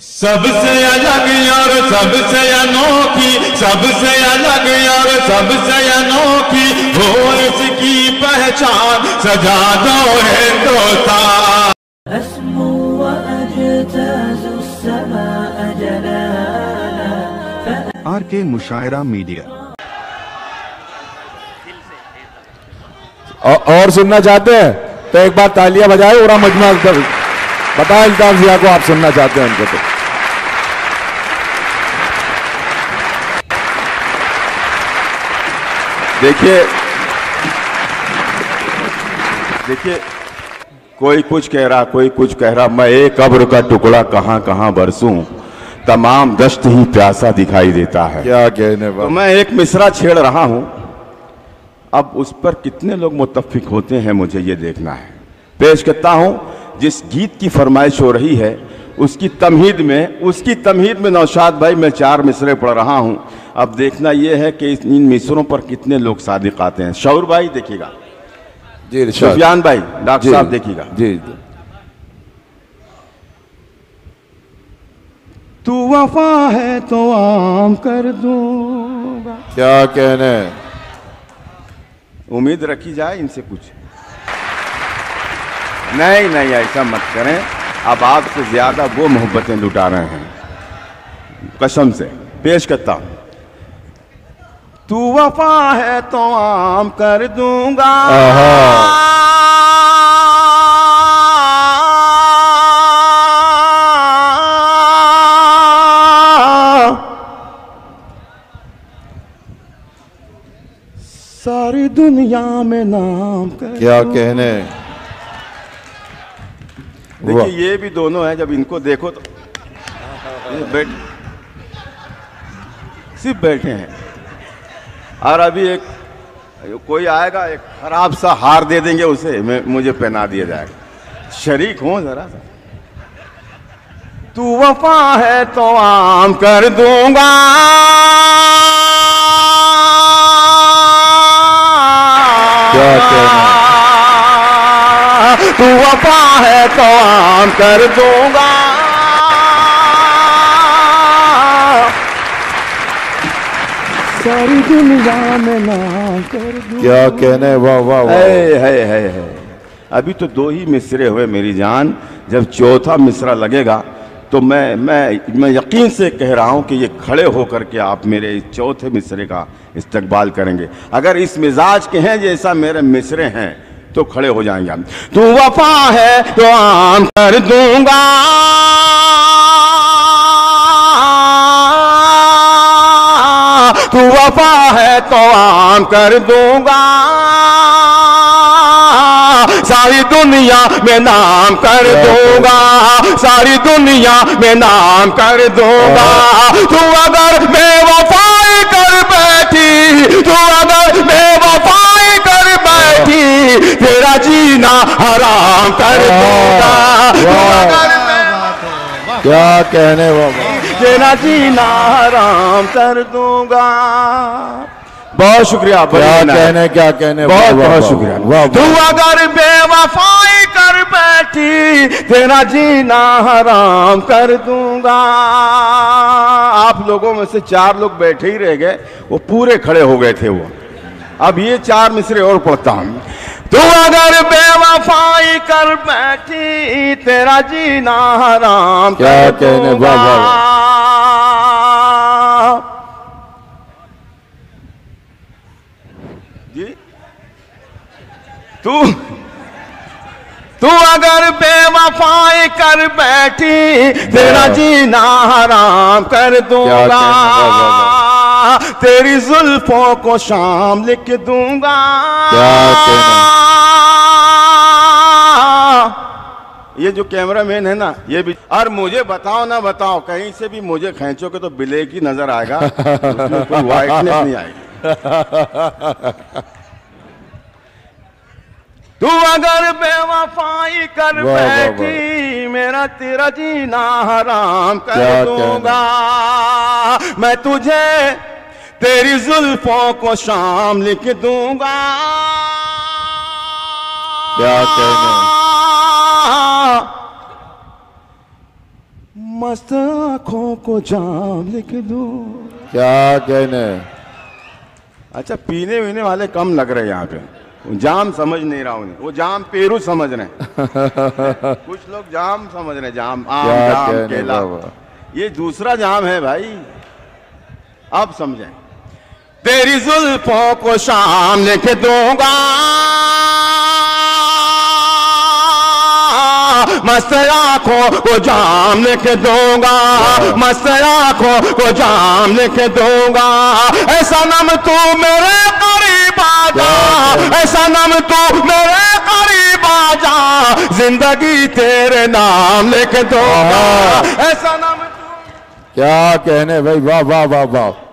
सबसे अलग और सबसे अनोखी, सबसे अलग और सबसे अनोखी हो इसकी पहचान, सजा दो हिंदुस्तान। RK मुशायरा media. और सुनना चाहते हैं तो एक बार तालियां बजाए पूरा मजमा। बताएं अल्ताफ जिया को आप सुनना चाहते हैं उनको तो। देखिए कोई कुछ कह रहा, कोई कुछ कह रहा, मैं एक कब्र का टुकड़ा कहां कहां बरसूं, तमाम दश्त ही प्यासा दिखाई देता है। क्या कहने तो मैं एक मिसरा छेड़ रहा हूं, अब उस पर कितने लोग मुत्तफिक होते हैं मुझे ये देखना है। पेश करता हूं जिस गीत की फरमाइश हो रही है उसकी तमहीद में नौशाद भाई मैं 4 मिसरे पढ़ रहा हूं। अब देखना यह है कि इन मिसरों पर कितने लोग सादिक आते हैं। शौर भाई देखिएगा जी, सुफियान भाई, डॉक्टर साहब देखिएगा जी। तू वफा है तो आम कर दूंगा। क्या कहने, उम्मीद रखी जाए इनसे कुछ नहीं, नहीं ऐसा मत करें। अब आपसे ज्यादा वो मोहब्बतें लुटा रहे हैं, कसम से पेश करता हूं। तू वफा है तो आम कर दूंगा, सारी दुनिया में नाम कर। क्या कहने। देखिए ये भी दोनों हैं, जब इनको देखो तो सिर्फ बैठे हैं। और अभी एक कोई आएगा, एक खराब सा हार दे देंगे उसे, मुझे पहना दिया जाएगा। शरीक हो जरा सा। तू वफा है तो आम कर दूंगा, क्या कहना। तू वफा है तो आम कर दूंगा, सारी दुनिया में नाम कर दूंगा। क्या कहने, वाह वाह वाह। है। अभी तो 2 ही मिसरे हुए मेरी जान, जब चौथा मिसरा लगेगा तो मैं यकीन से कह रहा हूं कि ये खड़े होकर के आप मेरे इस चौथे मिसरे का इस्तकबाल करेंगे। अगर इस मिजाज के हैं जैसा मेरे मिसरे हैं तो खड़े हो जाएंगे हम। तू वफा है तो आम कर दूंगा, तू वफा है तो आम कर दूंगा, सारी दुनिया में नाम कर दूंगा, सारी दुनिया में नाम कर दूंगा। तू अगर बेवफाई कर बैठी, तू अगर बेवफाई कर बैठी, तेरा जीना हराम कर दूंगा। क्या कहने, वाह तेरा जीना हराम कर दूंगा। बहुत शुक्रिया। क्या कहने, क्या कहने, बहुत बहुत शुक्रिया। तू अगर बेवफाई कर बैठी, तेरा जीना हराम कर दूंगा। आप लोगों में से 4 लोग बैठे ही रह गए, वो पूरे खड़े हो गए थे वो। अब ये 4 मिसरे और पढ़ता हूं। तू अगर बेवफाई कर बैठी, तेरा जीना हराम कर दूंगा। तू अगर बेवफाई कर बैठी, तेरा जीना हराम कर दूंगा, तेरी जुल्फों को शाम लिख दूंगा। ये जो कैमरामैन है ना, ये भी, और मुझे बताओ ना बताओ, कहीं से भी मुझे खींचोगे तो ब्लैक ही नजर आएगा, उसमें कोई व्हाइटनेस नहीं आएगी। तू अगर बेवफाई कर बैठी, मेरा तेरा जीना हराम कर दूंगा। मैं तुझे तेरी जुल्फों को शाम लिख दूंगा। क्या कहने। मस्त आंखों को जाम लिख दूं। क्या कहने। अच्छा, पीने वीने वाले कम लग रहे हैं यहाँ पे, जाम समझ नहीं रहा उन्हें, वो जाम पेरू समझ रहे हैं। कुछ लोग जाम समझ रहे हैं, जाम आम जाम केला, ये दूसरा जाम है भाई, अब समझें। तेरी जुल्फों को शाम लिख दूंगा, मस्त आंखों को जाम लिख दूंगा, मस्त आंखों को जाम लिख दूंगा। ऐसा नाम तू मेरे करीब आजा, ऐसा नाम तू मेरे करीब आजा, जिंदगी तेरे नाम लिख दूंगा। ऐसा नाम तू। क्या कहने भाई, वाह वाह वाह वाह।